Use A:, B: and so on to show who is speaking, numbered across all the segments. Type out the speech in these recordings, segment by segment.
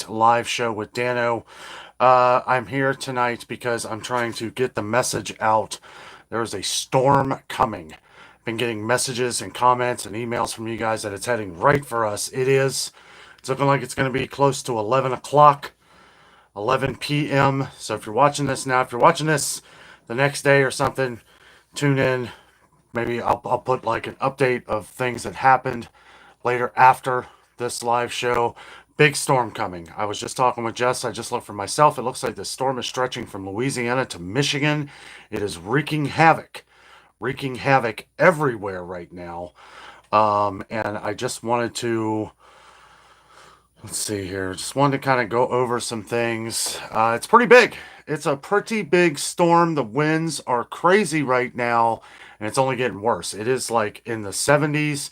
A: tonight live show with Danno. I'm here tonight because I'm trying to get the message out. There is a storm coming. Been getting messages and comments and emails from you guys that it's heading right for us. It is. It's looking like it's going to be close to 11 o'clock, 11 p.m. So if you're watching this now, if you're watching this the next day or something, tune in. Maybe I'll put like an update of things that happened later after this live show. Big storm coming. I was just talking with Jess. I just looked for myself. It looks like the storm is stretching from Louisiana to Michigan. It is wreaking havoc everywhere right now. And I just wanted to, let's see here, just wanted to kind of go over some things. It's pretty big. It's a pretty big storm. The winds are crazy right now, and it's only getting worse. It is like in the 70s.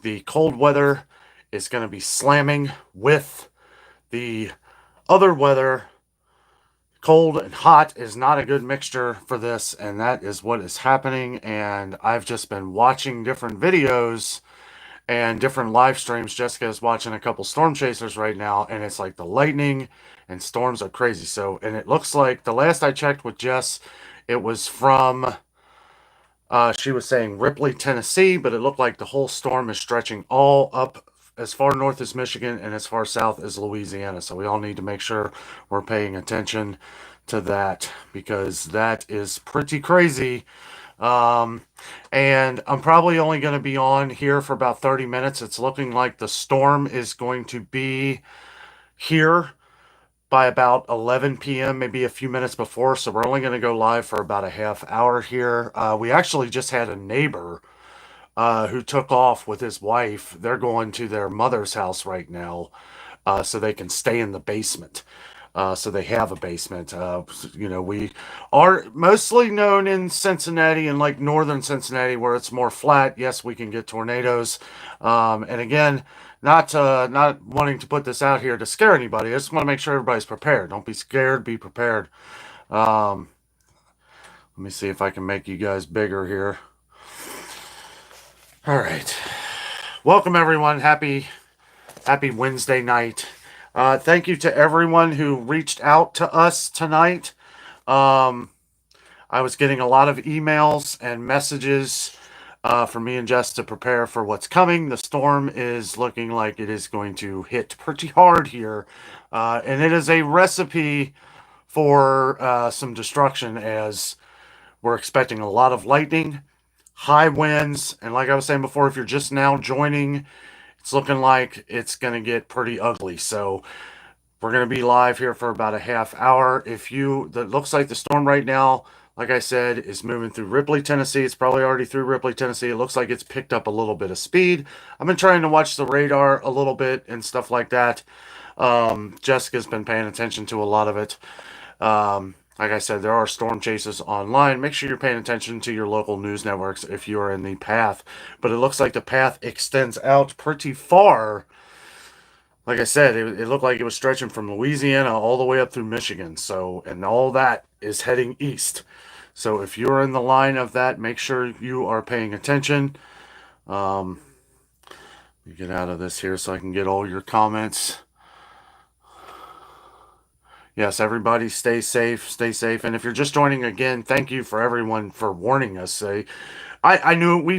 A: The cold weather is going to be slamming with the other weather. Cold and hot is not a good mixture for this, and that is what is happening. And I've just been watching different videos and different live streams. Jessica's watching a couple storm chasers right now, and it's like the lightning and storms are crazy. So, and it looks like the last I checked with Jess, it was from she was saying Ripley, Tennessee, but it looked like the whole storm is stretching all up as far north as Michigan and as far south as Louisiana. So we all need to make sure we're paying attention to that because that is pretty crazy. And I'm probably only going to be on here for about 30 minutes. It's looking like the storm is going to be here by about 11 p.m., maybe a few minutes before. So we're only going to go live for about a half hour here. We actually just had a neighbor who took off with his wife. They're going to their mother's house right now so they can stay in the basement. So they have a basement. We are mostly known in Cincinnati and like northern Cincinnati where it's more flat. Yes, we can get tornadoes. And again, not wanting to put this out here to scare anybody. I just want to make sure everybody's prepared. Don't be scared. Be prepared. Um, Let me see if I can make you guys bigger here. All right. Welcome everyone. Happy Wednesday night. Thank you to everyone who reached out to us tonight. I was getting a lot of emails and messages for me and Jess to prepare for what's coming. The storm is looking like it is going to hit pretty hard here. And it is a recipe for some destruction as we're expecting a lot of lightning, high winds, and like I was saying before, if you're just now joining, it's looking like it's going to get pretty ugly. So we're going to be live here for about a half hour. That looks like the storm right now, like I said, is moving through Ripley, Tennessee. It's probably already through Ripley, Tennessee. It looks like it's picked up a little bit of speed. I've been trying to watch the radar a little bit and stuff like that. Jessica's been paying attention to a lot of it. Like I said, there are storm chasers online. Make sure you're paying attention to your local news networks if you are in the path. But it looks like the path extends out pretty far. Like I said, it looked like it was stretching from Louisiana all the way up through Michigan. So, and all that is heading east. So if you're in the line of that, make sure you are paying attention. Let me get out of this here so I can get all your comments. Yes, everybody stay safe, stay safe. And if you're just joining again, thank you for everyone for warning us. We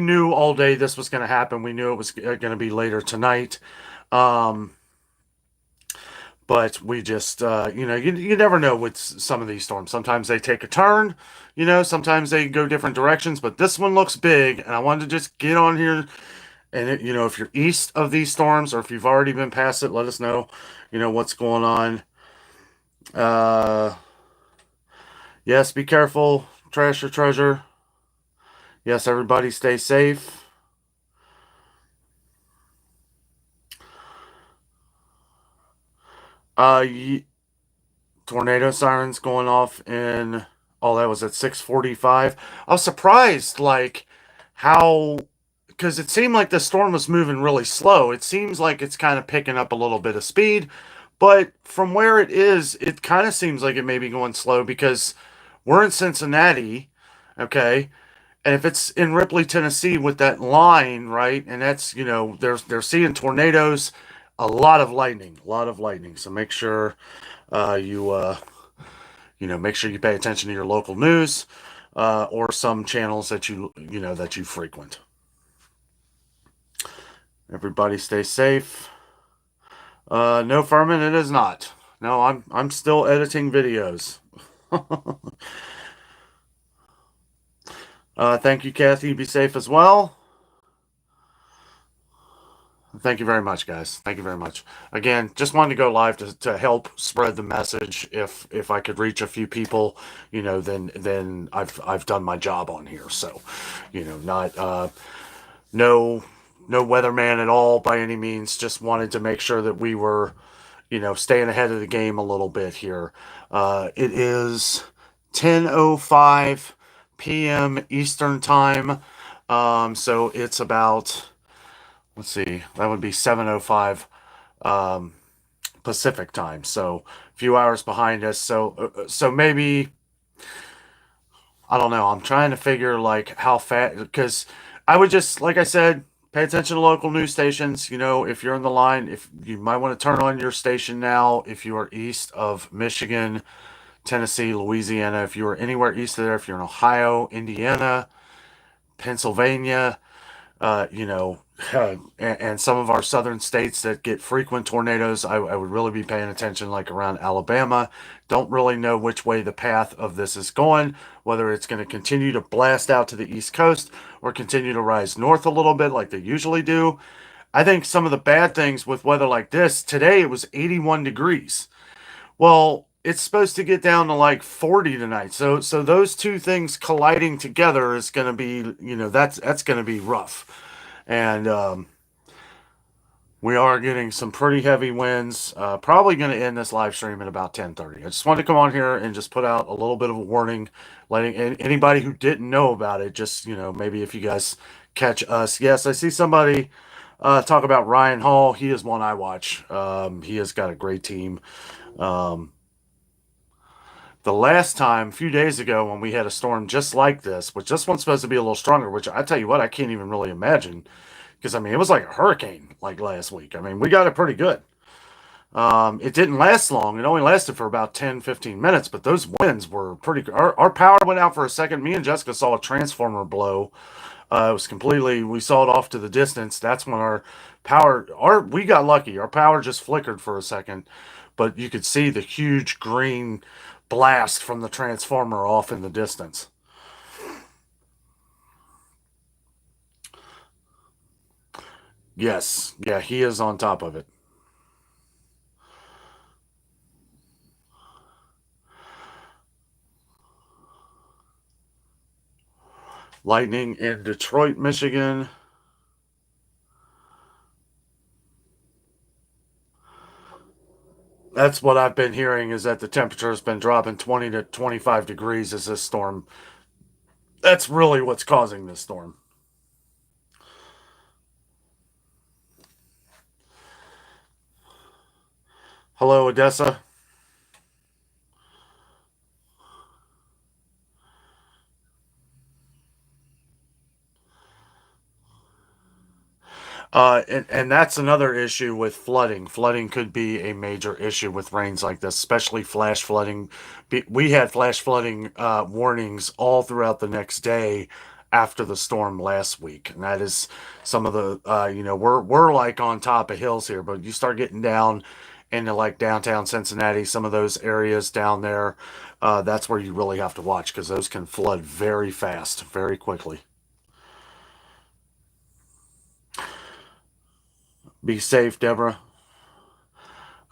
A: knew all day this was going to happen. We knew it was going to be later tonight. But we just, you never know with some of these storms. Sometimes they take a turn, sometimes they go different directions. But this one looks big, and I wanted to just get on here. And, if you're east of these storms or if you've already been past it, let us know, what's going on. Yes, be careful. Trash your treasure. Yes, everybody stay safe. Tornado sirens going off in, oh, that was at 6:45. I was surprised, like, how, because it seemed like the storm was moving really slow. It seems like it's kind of picking up a little bit of speed. But from where it is, it kind of seems like it may be going slow because we're in Cincinnati, okay? And if it's in Ripley, Tennessee with that line, right? And that's, they're seeing tornadoes a lot of lightning, a lot of lightning. So make sure you make sure you pay attention to your local news or some channels that that you frequent. Everybody stay safe. No, Furman, it is not. No, I'm still editing videos. Thank you, Kathy. Be safe as well. Thank you very much, guys. Thank you very much. Again, just wanted to go live to help spread the message. If I could reach a few people, then I've done my job on here. So, not no weatherman at all by any means. Just wanted to make sure that we were, staying ahead of the game a little bit here. It is 10:05 p.m. Eastern time. So it's about, let's see, that would be 7:05 Pacific time. So a few hours behind us. So maybe, I don't know. I'm trying to figure like how fast, because I would just, like I said, pay attention to local news stations. If you're in the line, if you might want to turn on your station now, if you are east of Michigan, Tennessee, Louisiana, if you are anywhere east of there, if you're in Ohio, Indiana, Pennsylvania, uh, you know, and some of our southern states that get frequent tornadoes, I would really be paying attention, like around Alabama. Don't really know which way the path of this is going, whether it's going to continue to blast out to the East Coast or continue to rise north a little bit like they usually do. I think some of the bad things with weather like this, today it was 81 degrees. Well, it's supposed to get down to like 40 tonight. So those two things colliding together is going to be, that's going to be rough. And we are getting some pretty heavy winds. Probably going to end this live stream at about 10:30. I just wanted to come on here and just put out a little bit of a warning, letting anybody who didn't know about it, just, maybe if you guys catch us. Yes, I see somebody talk about Ryan Hall. He is one I watch. He has got a great team. Um, the last time, a few days ago, when we had a storm just like this, which this one's supposed to be a little stronger, which I tell you what, I can't even really imagine. Because, I mean, it was like a hurricane like last week. I mean, we got it pretty good. It didn't last long. It only lasted for about 10, 15 minutes, but those winds were pretty good. Our power went out for a second. Me and Jessica saw a transformer blow. It was completely, we saw it off to the distance. That's when we got lucky. Our power just flickered for a second, but you could see the huge green blast from the transformer off in the distance. Yes. Yeah, he is on top of it. Lightning in Detroit, Michigan. That's what I've been hearing, is that the temperature has been dropping 20 to 25 degrees as this storm. That's really what's causing this storm. Hello, Odessa. And that's another issue with flooding. Flooding could be a major issue with rains like this, especially flash flooding. We had flash flooding warnings all throughout the next day after the storm last week, and that is some of the we're like on top of hills here, but you start getting down into like downtown Cincinnati, some of those areas down there, that's where you really have to watch because those can flood very fast, very quickly. Be safe, Deborah.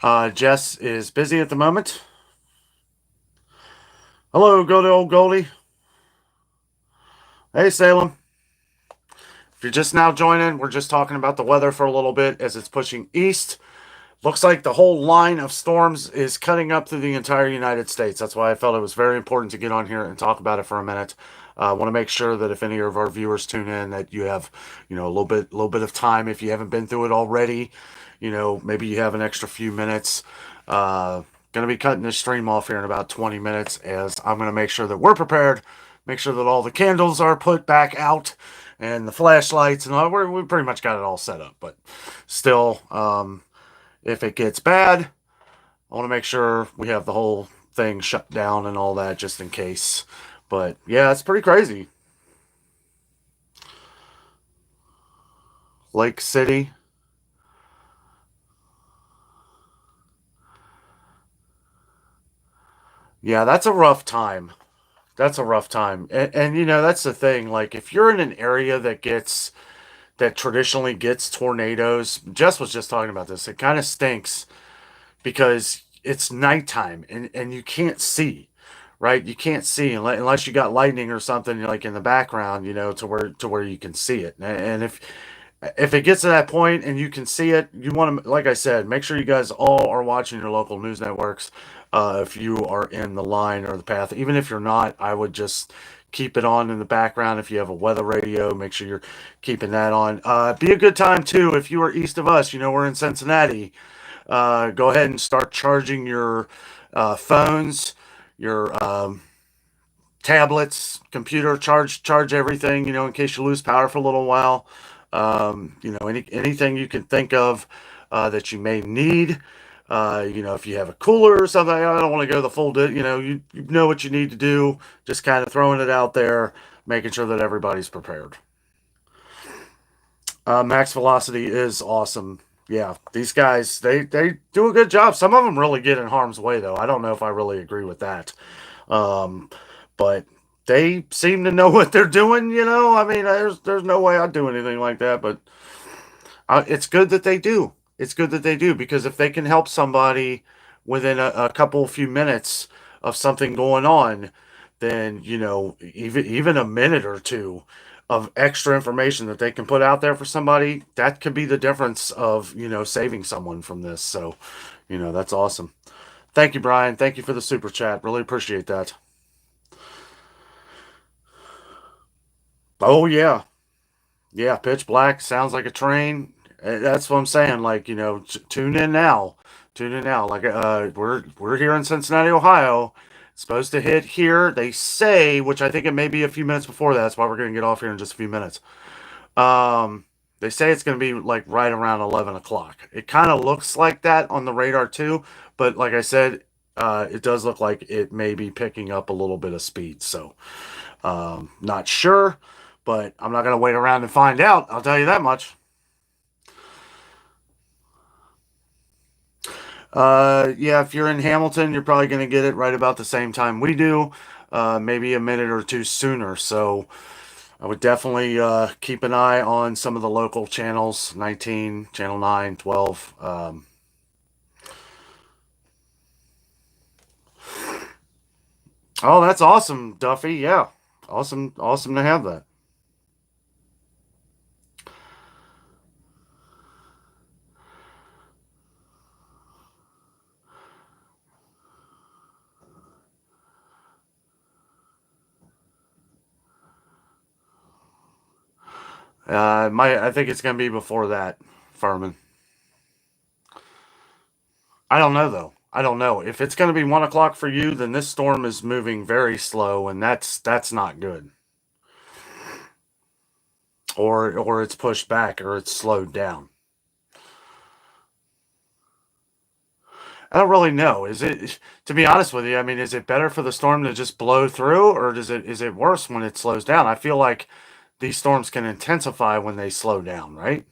A: Jess is busy at the moment. Hello, go to old Goldie. Hey, Salem. If you're just now joining, we're just talking about the weather for a little bit as it's pushing east. Looks like the whole line of storms is cutting up through the entire United States. That's why I felt it was very important to get on here and talk about it for a minute. I want to make sure that if any of our viewers tune in, that you have, a little bit of time. If you haven't been through it already, maybe you have an extra few minutes. Going to be cutting this stream off here in about 20 minutes, as I'm going to make sure that we're prepared, make sure that all the candles are put back out and the flashlights and all. We pretty much got it all set up, but still, If it gets bad, I want to make sure we have the whole thing shut down and all that just in case. But yeah, it's pretty crazy. Lake City. Yeah, that's a rough time. That's a rough time. And you know, that's the thing. Like, if you're in an area that traditionally gets tornadoes, Jess was just talking about this. It kind of stinks because it's nighttime and you can't see, right? You can't see unless you got lightning or something like in the background, you know, to where you can see it. And if it gets to that point and you can see it, you want to, like I said, make sure you guys all are watching your local news networks. If you are in the line or the path, even if you're not, I would just keep it on in the background. If you have a weather radio, make sure you're keeping that on. Be a good time too if you are east of us. You know, we're in Cincinnati. Go ahead and start charging your phones, your tablets, computer, charge everything, you know, in case you lose power for a little while. You know, anything you can think of that you may need. You know, if you have a cooler or something, I don't want to go the full, you know, you know what you need to do. Just kind of throwing it out there, making sure that everybody's prepared. Max Velocity is awesome. Yeah, these guys they do a good job. Some of them really get in harm's way though. I don't know if I really agree with that. Um, but they seem to know what they're doing. You know, I mean, there's no way I'd do anything like that. But it's good that they do. It's good that they do because if they can help somebody within a couple few minutes of something going on, then you know even a minute or two of extra information that they can put out there for somebody that could be the difference of you know saving someone from this. So, you know that's awesome. Thank you, Brian. Thank you for the super chat. Really appreciate that. Oh yeah, yeah. Pitch black sounds like a train. That's what I'm saying. Like you know, tune in now. Tune in now. Like we're here in Cincinnati, Ohio. It's supposed to hit here. They say, which I think it may be a few minutes before that. That's why we're going to get off here in just a few minutes. Um, they say it's going to be like right around 11 o'clock. It kind of looks like that on the radar too, but like I said, it does look like it may be picking up a little bit of speed. So, not sure, but I'm not going to wait around and find out. I'll tell you that much. Yeah, if you're in Hamilton, you're probably going to get it right about the same time we do, maybe a minute or two sooner. So, I would definitely keep an eye on some of the local channels 19, Channel 9, 12. Oh, that's awesome, Duffy. Yeah. Awesome. Awesome to have that. I think it's going to be before that, Furman. I don't know, though. I don't know. If it's going to be 1 o'clock for you, then this storm is moving very slow, and that's not good. Or it's pushed back, or it's slowed down. I don't really know. Is it, to be honest with you, I mean, is it better for the storm to just blow through, or is it worse when it slows down? I feel like these storms can intensify when they slow down, right?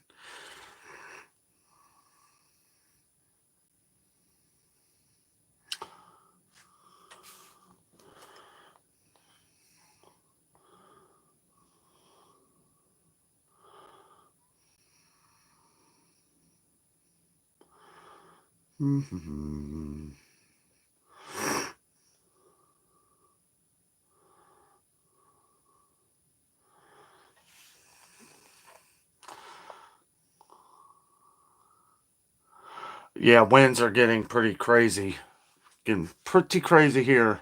A: Yeah, winds are getting pretty crazy. Getting pretty crazy here.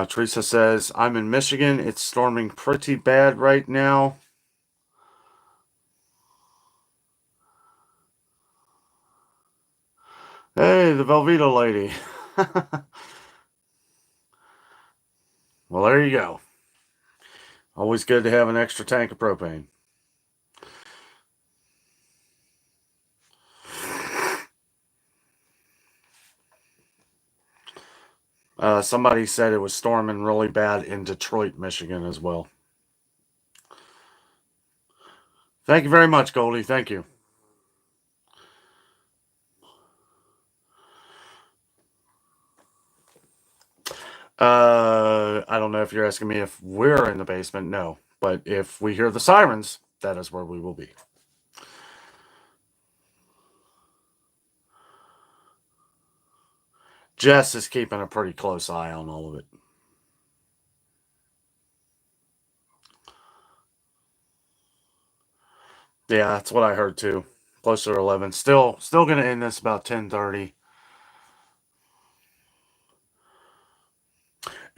A: Teresa says, I'm in Michigan. It's storming pretty bad right now. Hey, the Velveeta lady. Well, there you go. Always good to have an extra tank of propane. Somebody said it was storming really bad in Detroit, Michigan as well. Thank you very much, Goldie. Thank you. I don't know if you're asking me if we're in the basement. No. But if we hear the sirens, that is where we will be. Jess is keeping a pretty close eye on all of it. Yeah, that's what I heard too. Closer to 11. Still going to end this about 10:30.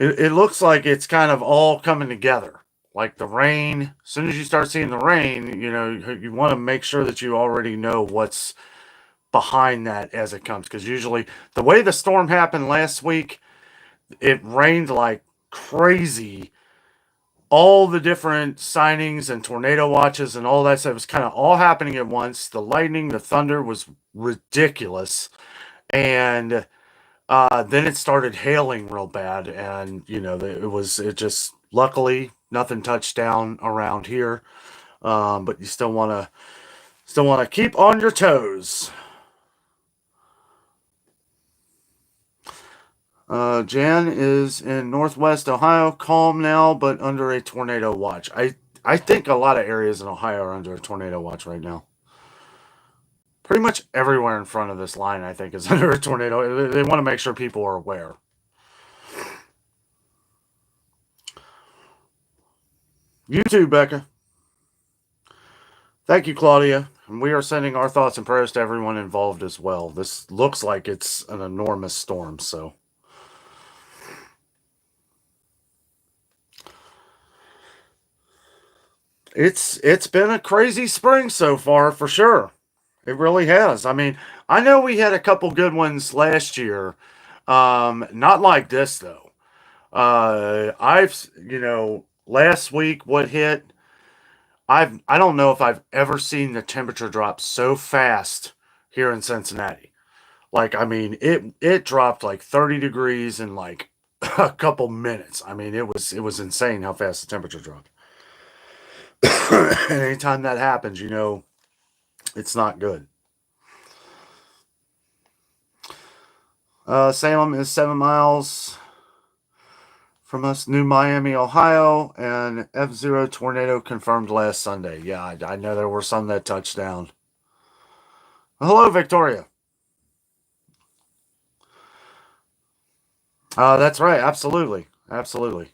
A: It looks like it's kind of all coming together. Like the rain, as soon as you start seeing the rain, you want to make sure that you already know what's behind that as it comes. Because usually, the way the storm happened last week, it rained like crazy. All the different signings and tornado watches and all that stuff was kind of all happening at once. The lightning, the thunder was ridiculous. And then it started hailing real bad, and it just luckily nothing touched down around here, but you still want to keep on your toes. Jan is in Northwest Ohio, calm now, but under a tornado watch. I think a lot of areas in Ohio are under a tornado watch right now. Pretty much everywhere in front of this line, I think, is under a tornado. They want to make sure people are aware. You too, Becca. Thank you, Claudia. And we are sending our thoughts and prayers to everyone involved as well. This looks like it's an enormous storm, so. It's been a crazy spring so far for sure. It really has. I mean, I know we had a couple good ones last year. Not like this though. Last week what hit, I don't know if I've ever seen the temperature drop so fast here in Cincinnati. Like, I mean, it dropped like 30 degrees in like a couple minutes. I mean, it was insane how fast the temperature dropped. And anytime that happens, it's not good. Salem is 7 miles from us, New Miami, Ohio, and F-Zero tornado confirmed last Sunday. Yeah, I know there were some that touched down. Hello, Victoria. That's right. Absolutely. Absolutely.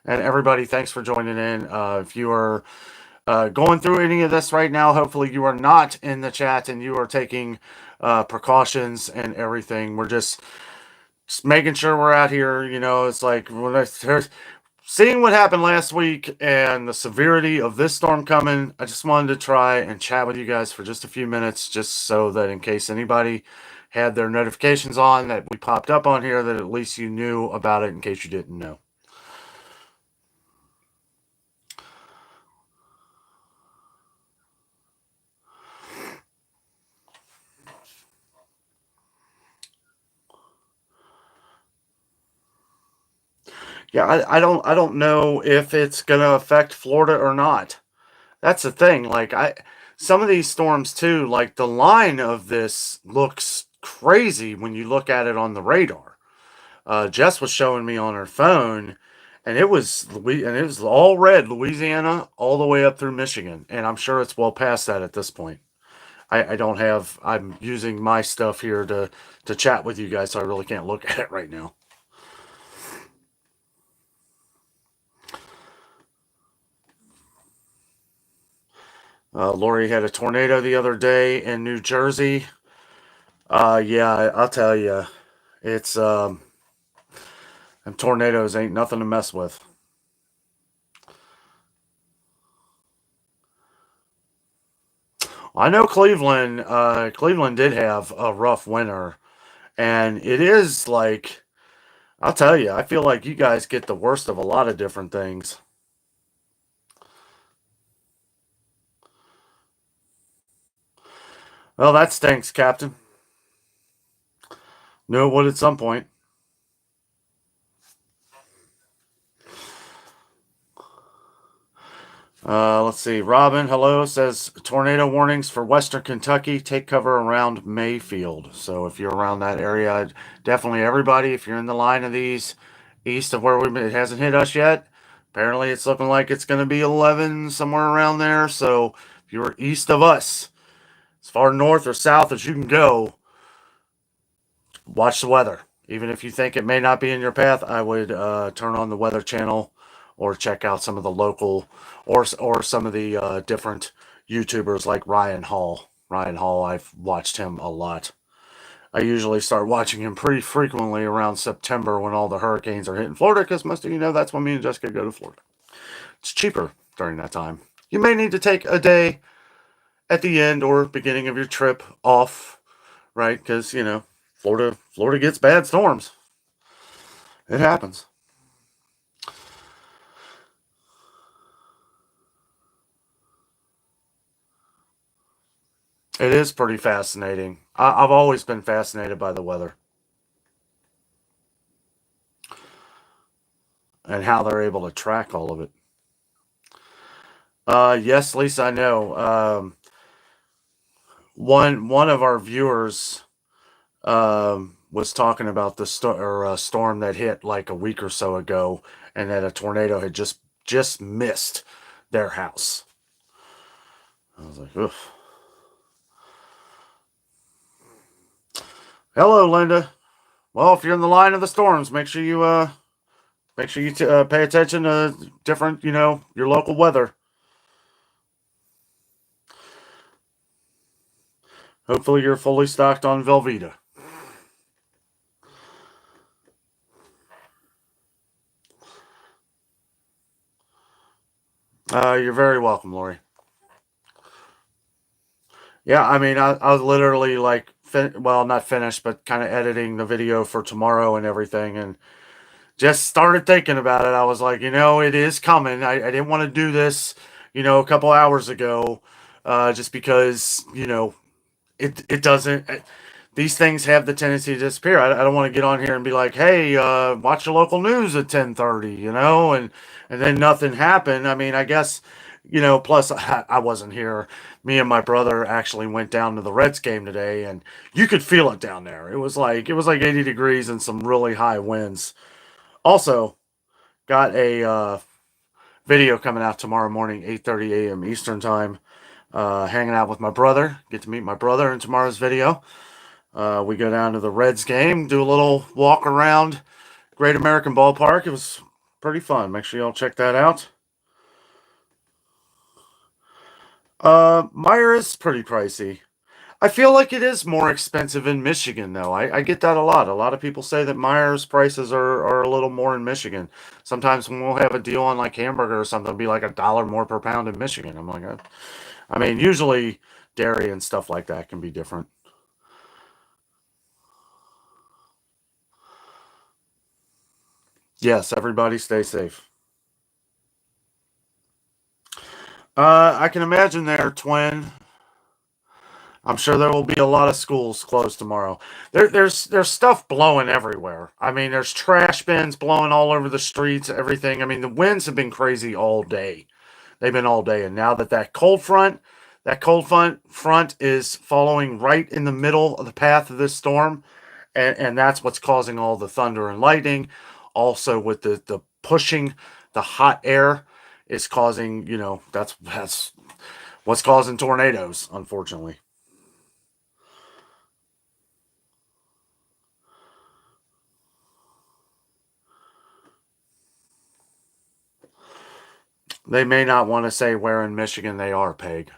A: And everybody, thanks for joining in. If you are going through any of this right now, hopefully you are not in the chat and you are taking precautions and everything. We're just making sure we're out here. It's like seeing what happened last week and the severity of this storm coming. I just wanted to try and chat with you guys for just a few minutes, just so that in case anybody had their notifications on that we popped up on here, that at least you knew about it in case you didn't know. Yeah, I don't know if it's gonna affect Florida or not. That's the thing. Like some of these storms too, like the line of this looks crazy when you look at it on the radar. Jess was showing me on her phone, and it was all red, Louisiana, all the way up through Michigan, and I'm sure it's well past that at this point. I don't have. I'm using my stuff here to chat with you guys, so I really can't look at it right now. Lori had a tornado the other day in New Jersey. Yeah, I'll tell you, it's them tornadoes ain't nothing to mess with. I know Cleveland. Cleveland did have a rough winter, and it is like I'll tell you, I feel like you guys get the worst of a lot of different things. Well, that stinks, Captain. Knew it would at some point. Let's see. Robin, hello, says tornado warnings for Western Kentucky. Take cover around Mayfield. So if you're around that area, definitely everybody, if you're in the line of these east of where it hasn't hit us yet, apparently it's looking like it's going to be 11, somewhere around there. So if you're east of us, as far north or south as you can go, watch the weather. Even if you think it may not be in your path, I would turn on the Weather Channel or check out some of the local or some of the different YouTubers like Ryan Hall. Ryan Hall, I've watched him a lot. I usually start watching him pretty frequently around September when all the hurricanes are hitting Florida because most of you know that's when me and Jessica go to Florida. It's cheaper during that time. You may need to take a day at the end or beginning of your trip off, right? Because, Florida gets bad storms. It happens. It is pretty fascinating. I've always been fascinated by the weather and how they're able to track all of it. Yes, Lisa, I know. One of our viewers was talking about the storm that hit like a week or so ago, and that a tornado had just missed their house. I was like, oof. Hello, Linda. Well, if you're in the line of the storms, make sure you pay attention to different, your local weather. Hopefully, you're fully stocked on Velveeta. You're very welcome, Lori. Yeah, I mean, I was literally like, well, not finished, but kind of editing the video for tomorrow and everything, and just started thinking about it. I was like, it is coming. I didn't want to do this, a couple hours ago, just because, it doesn't. These things have the tendency to disappear. I don't want to get on here and be like, hey, watch the local news at 10:30, and then nothing happened. I mean, I guess, plus I wasn't here. Me and my brother actually went down to the Reds game today, and you could feel it down there. It was like 80 degrees and some really high winds. Also, got a video coming out tomorrow morning, 8:30 a.m. Eastern time. Hanging out with my brother. Get to meet my brother in tomorrow's video. We go down to the Reds game, do a little walk around Great American Ballpark. It was pretty fun. Make sure y'all check that out. Meyer is pretty pricey. I feel like it is more expensive in Michigan, though. I get that a lot. A lot of people say that Meyer's prices are a little more in Michigan. Sometimes when we'll have a deal on like hamburger or something, it'll be like $1 more per pound in Michigan. I'm like, I mean, usually dairy and stuff like that can be different. Yes, everybody stay safe. I can imagine there, twin. I'm sure there will be a lot of schools closed tomorrow. There's stuff blowing everywhere. I mean, there's trash bins blowing all over the streets, everything. I mean, the winds have been crazy all day. They've been all day, and now that cold front is following right in the middle of the path of this storm, and that's what's causing all the thunder and lightning. Also, with the pushing the hot air is causing, that's what's causing tornadoes, unfortunately. They may not want to say where in Michigan they are, Peg.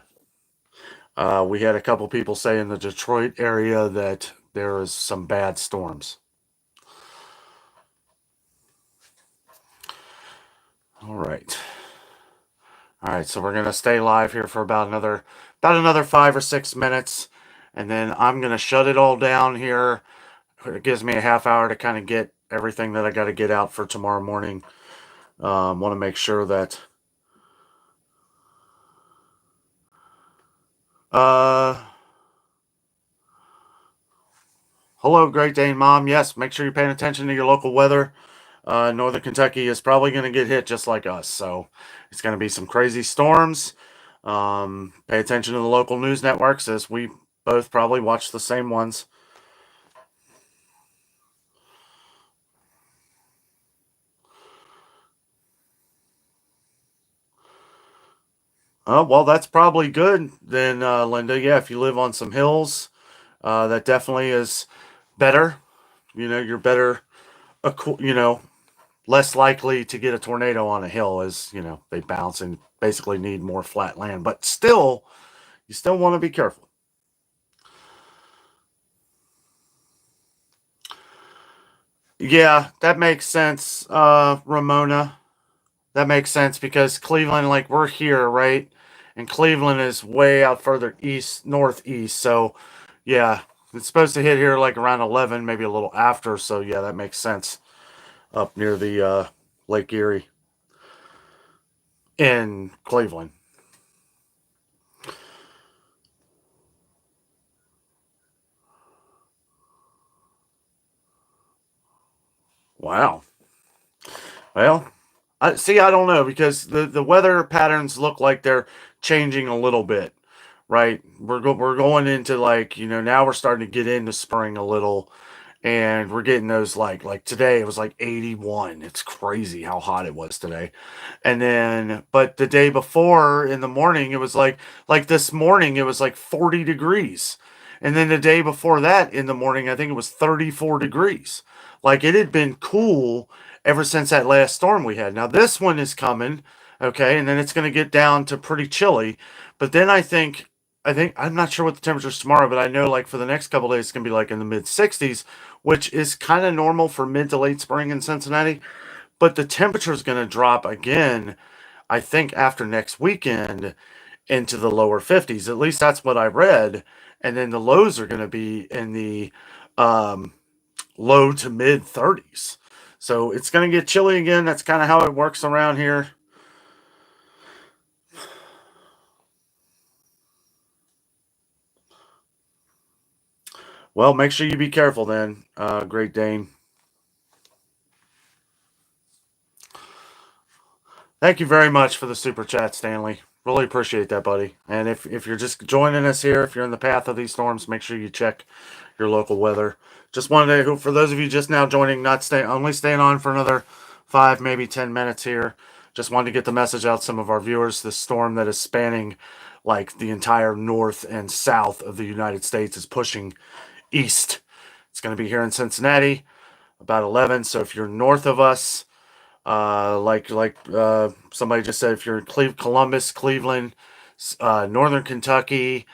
A: We had a couple people say in the Detroit area that there is some bad storms. All right. All right, so we're gonna stay live here for about another 5 or 6 minutes, and then I'm gonna shut it all down here. It gives me a half hour to kind of get everything that I got to get out for tomorrow morning. Want to make sure that uh hello, Great Dane Mom. Yes, make sure you're paying attention to your local weather. Northern Kentucky is probably going to get hit just like us. So it's going to be some crazy storms. Pay attention to the local news networks, as we both probably watch the same ones. Oh, well, that's probably good then, Linda. Yeah, if you live on some hills, that definitely is better. You're better, less likely to get a tornado on a hill, as, they bounce and basically need more flat land. But still, you still want to be careful. Yeah, that makes sense, Ramona. That makes sense because Cleveland, like, we're here, right? And Cleveland is way out further east, northeast. So, yeah, it's supposed to hit here like around 11, maybe a little after. So, yeah, that makes sense up near the Lake Erie in Cleveland. Wow. Well, I don't know because the weather patterns look like they're changing a little bit, right? We're going into, like, now we're starting to get into spring a little, and we're getting those, like today it was like 81. It's crazy how hot it was today. And then, but the day before in the morning it was like this morning it was like 40 degrees. And then the day before that in the morning I think it was 34 degrees. Like, it had been cool ever since that last storm we had. Now this one is coming, okay, and then it's going to get down to pretty chilly. But then I think I'm not sure what the temperature is tomorrow, but I know, like, for the next couple days it's gonna be like in the mid 60s, which is kind of normal for mid to late spring in Cincinnati. But the temperature is gonna drop again, I think, after next weekend into the lower 50s. At least that's what I read. And then the lows are gonna be in the um, low to mid 30s. So it's gonna get chilly again. That's kind of how it works around here. Well, make sure you be careful then, Great Dane. Thank you very much for the super chat, Stanley. Really appreciate that, buddy. And if you're just joining us here, if you're in the path of these storms, make sure you check your local weather. Just wanted to, for those of you just now joining, only staying on for another 5, maybe 10 minutes here. Just wanted to get the message out to some of our viewers. This storm that is spanning, like, the entire north and south of the United States is pushing east. It's going to be here in Cincinnati about 11. So if you're north of us, like somebody just said, if you're in Columbus, Cleveland, Northern Kentucky,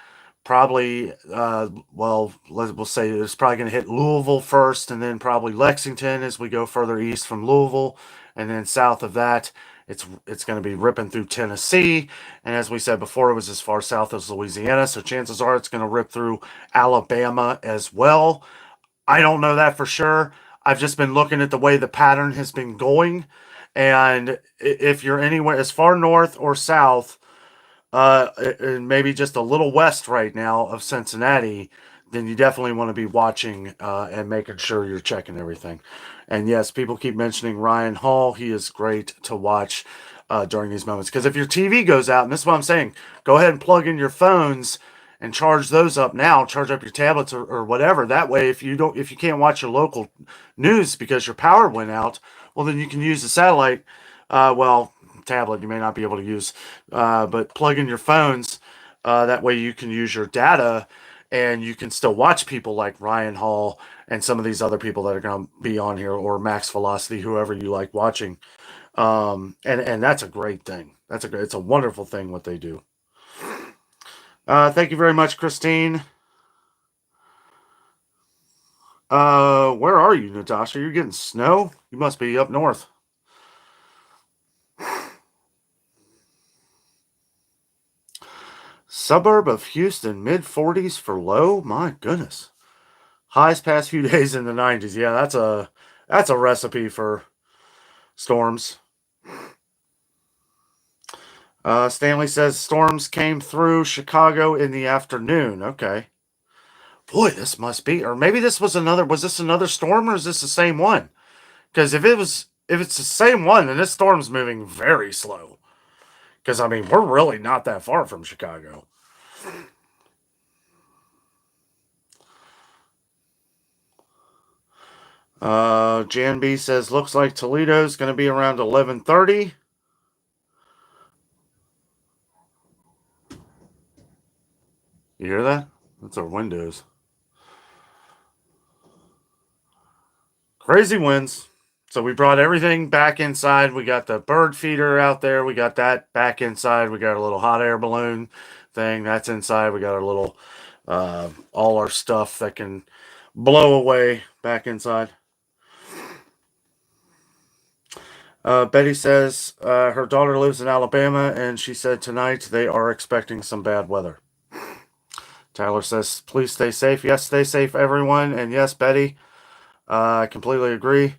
A: probably, well, we'll say it's probably going to hit Louisville first, and then probably Lexington as we go further east from Louisville, and then south of that, it's going to be ripping through Tennessee, and as we said before, it was as far south as Louisiana, so chances are it's going to rip through Alabama as well. I don't know that for sure. I've just been looking at the way the pattern has been going, and if you're anywhere as far north or south, and maybe just a little west right now of Cincinnati, then you definitely want to be watching and making sure you're checking everything. And yes, people keep mentioning Ryan Hall. He is great to watch during these moments, because if your TV goes out, and this is what I'm saying, go ahead and plug in your phones and charge those up now. Charge up your tablets, or whatever. That way, if you can't watch your local news because your power went out, well, then you can use the satellite. Well, tablet you may not be able to use, but plug in your phones. That way you can use your data, and you can still watch people like Ryan Hall and some of these other people that are going to be on here, or Max Velocity, whoever you like watching. And that's a great thing. It's a wonderful thing what they do. Thank you very much, Christine. Where are you, Natasha? You're getting snow? You must be up north. Suburb of Houston, mid 40s for low. My goodness. Highs past few days in the 90s. Yeah, that's a recipe for storms. Stanley says storms came through Chicago in the afternoon. Okay. Boy, this must be, or maybe this was another. Was this another storm, or is this the same one? Because if it's the same one, then this storm's moving very slow. Because, I mean, we're really not that far from Chicago. Jan B says, looks like Toledo's going to be around 11:30. You hear that? That's our windows. Crazy winds. So we brought everything back inside. We got the bird feeder out there. We got that back inside. We got a little hot air balloon thing. That's inside. We got our little, all our stuff that can blow away back inside. Betty says her daughter lives in Alabama, and she said tonight they are expecting some bad weather. Tyler says, please stay safe. Yes, stay safe, everyone. And yes, Betty, I completely agree.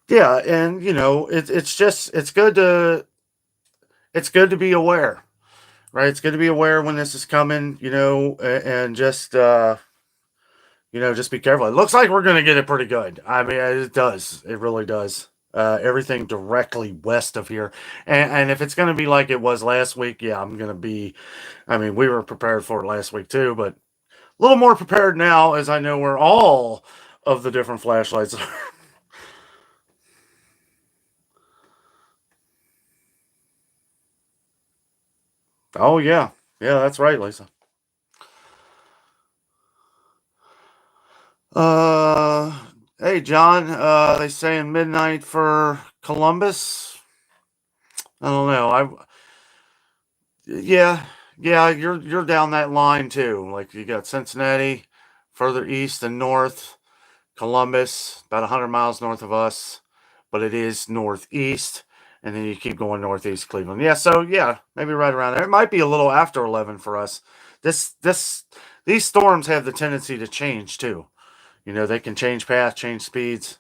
A: Yeah, and you know, it's just it's good to be aware, right? It's good to be aware when this is coming, you know, and just you know, just be careful. It looks like we're gonna get it pretty good. I mean, it does. It really does. Everything directly west of here, and if it's gonna be like it was last week, yeah, I'm gonna be. I mean, we were prepared for it last week too, but a little more prepared now as I know where all of the different flashlights are. Oh yeah, yeah, that's right, Lisa. Uh, hey John, they saying midnight for Columbus. I don't know. Yeah, yeah, you're down that line too. Like you got Cincinnati, further east and north. Columbus, about 100 miles north of us, but it is northeast. And then you keep going northeast Cleveland. Yeah, so yeah, maybe right around there. It might be a little after 11 for us. This these storms have the tendency to change too. You know, they can change path, change speeds.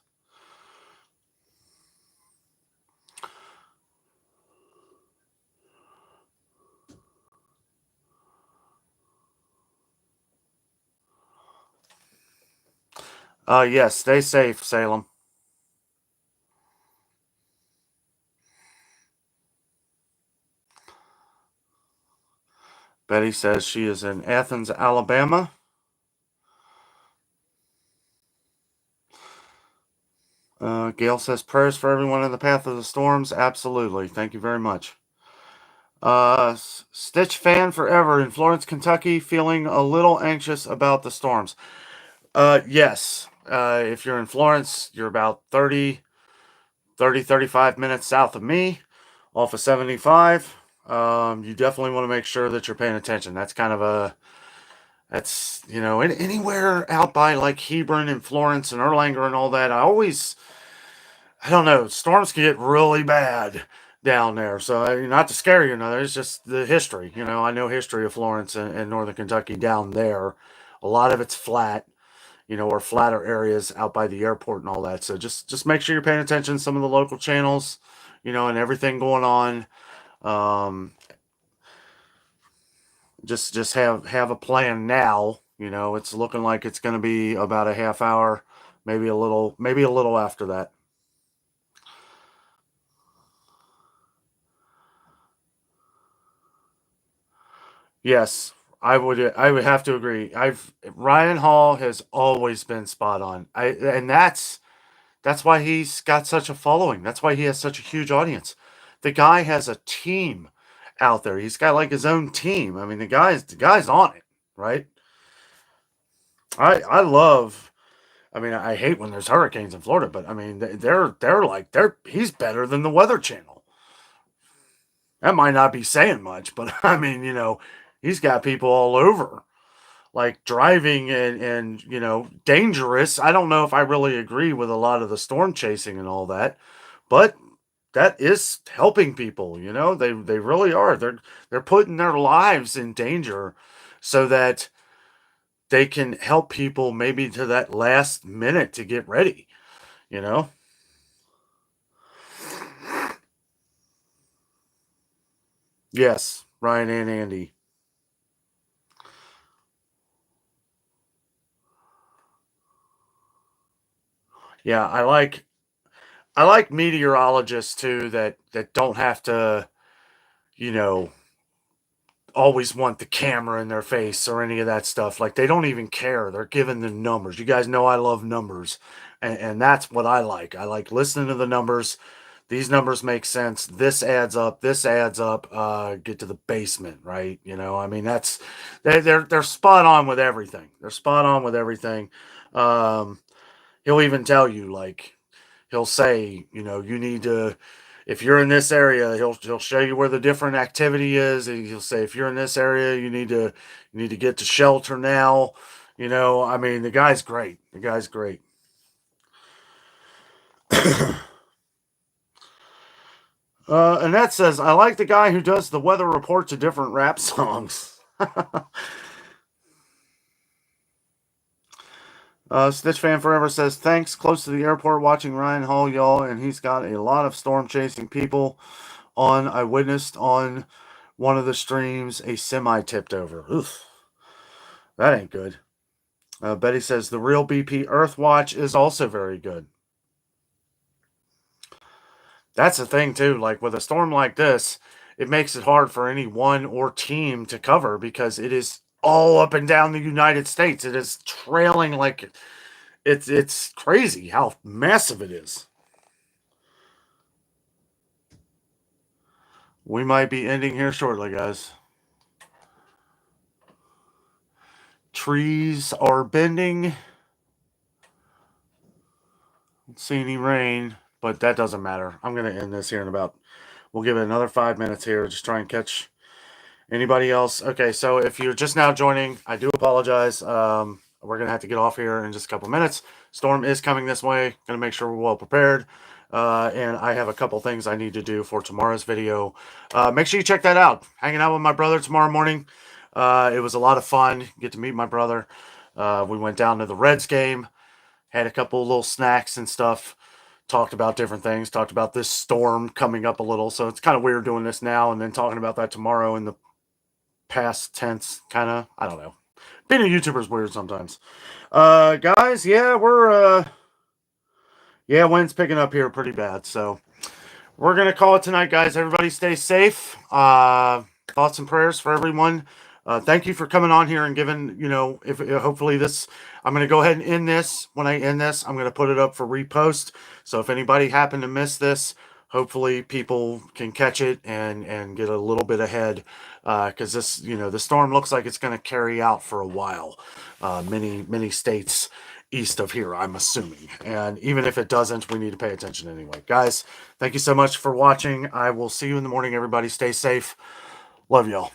A: Yes, stay safe, Salem. Betty says she is in Athens, Alabama. Gail says prayers for everyone in the path of the storms. Absolutely. Thank you very much. Stitch fan forever in Florence, Kentucky, feeling a little anxious about the storms. Yes. If you're in Florence, you're about 35 minutes south of me, off of 75. You definitely want to make sure that you're paying attention. That's kind of that's, you know, anywhere out by like Hebron and Florence and Erlanger and all that. I don't know, storms can get really bad down there. So, not to scare you, no, it's just the history. You know, I know history of Florence and northern Kentucky down there. A lot of it's flat, you know, or flatter areas out by the airport and all that. So just make sure you're paying attention to some of the local channels, you know, and everything going on. Um, just have a plan now. You know, it's looking like it's going to be about a half hour, maybe a little after that. Yes, I would have to agree. I've Ryan Hall has always been spot on. And that's why he's got such a following. That's why he has such a huge audience. The guy has a team out there. He's got like his own team. I mean, the guy's on it, right? I love. I mean, I hate when there's hurricanes in Florida, but I mean, they're he's better than the Weather Channel. That might not be saying much, but I mean, you know, he's got people all over like driving and you know dangerous. I don't know if I really agree with a lot of the storm chasing and all that, but that is helping people. You know, they really are. They're putting their lives in danger so that they can help people maybe to that last minute to get ready. You know. Yes, Ryan and Andy. Yeah, I like meteorologists too that don't have to, you know, always want the camera in their face or any of that stuff. Like they don't even care. They're giving the numbers. You guys know I love numbers. And that's what I like. I like listening to the numbers. These numbers make sense. This adds up. This adds up. Get to the basement, right? I mean they're spot on with everything. They're spot on with everything. Um, he'll even tell you like he'll say, you need to, if you're in this area, he'll show you where the different activity is. And he'll say, if you're in this area, you need to get to shelter now. I mean, the guy's great. The guy's great. Annette says, I like the guy who does the weather report to different rap songs. Stitch Fan Forever says, thanks. Close to the airport watching Ryan Hall, y'all, and he's got a lot of storm chasing people on. I witnessed on one of the streams a semi tipped over. Oof, that ain't good. Betty says, the real BP Earthwatch is also very good. That's the thing, too. Like with a storm like this, it makes it hard for any one or team to cover because it is all up and down the United States. It is trailing like it's crazy how massive it is. We might be ending here shortly, guys. Trees are bending. Don't see any rain, but that doesn't matter. I'm going to end this here in about, we'll give it another 5 minutes here. Just try and catch anybody else. Okay, so if you're just now joining, I do apologize. We're going to have to get off here in just a couple minutes. Storm is coming this way. Going to make sure we're well prepared. And I have a couple things I need to do for tomorrow's video. Make sure you check that out. Hanging out with my brother tomorrow morning. It was a lot of fun. Get to meet my brother. We went down to the Reds game. Had a couple little snacks and stuff. Talked about different things. Talked about this storm coming up a little. So it's kind of weird doing this now and then talking about that tomorrow in the past tense. Kind of, I don't know. Being a YouTuber is weird sometimes. Guys, yeah, wind's picking up here pretty bad. So we're going to call it tonight, guys. Everybody stay safe. Thoughts and prayers for everyone. Thank you for coming on here and giving, if hopefully this, I'm going to go ahead and end this. When I end this, I'm going to put it up for repost. So if anybody happened to miss this, hopefully people can catch it and get a little bit ahead. Because this, the storm looks like it's going to carry out for a while. Many states east of here, I'm assuming. And even if it doesn't, we need to pay attention anyway. Guys, thank you so much for watching. I will see you in the morning, everybody. Stay safe. Love y'all.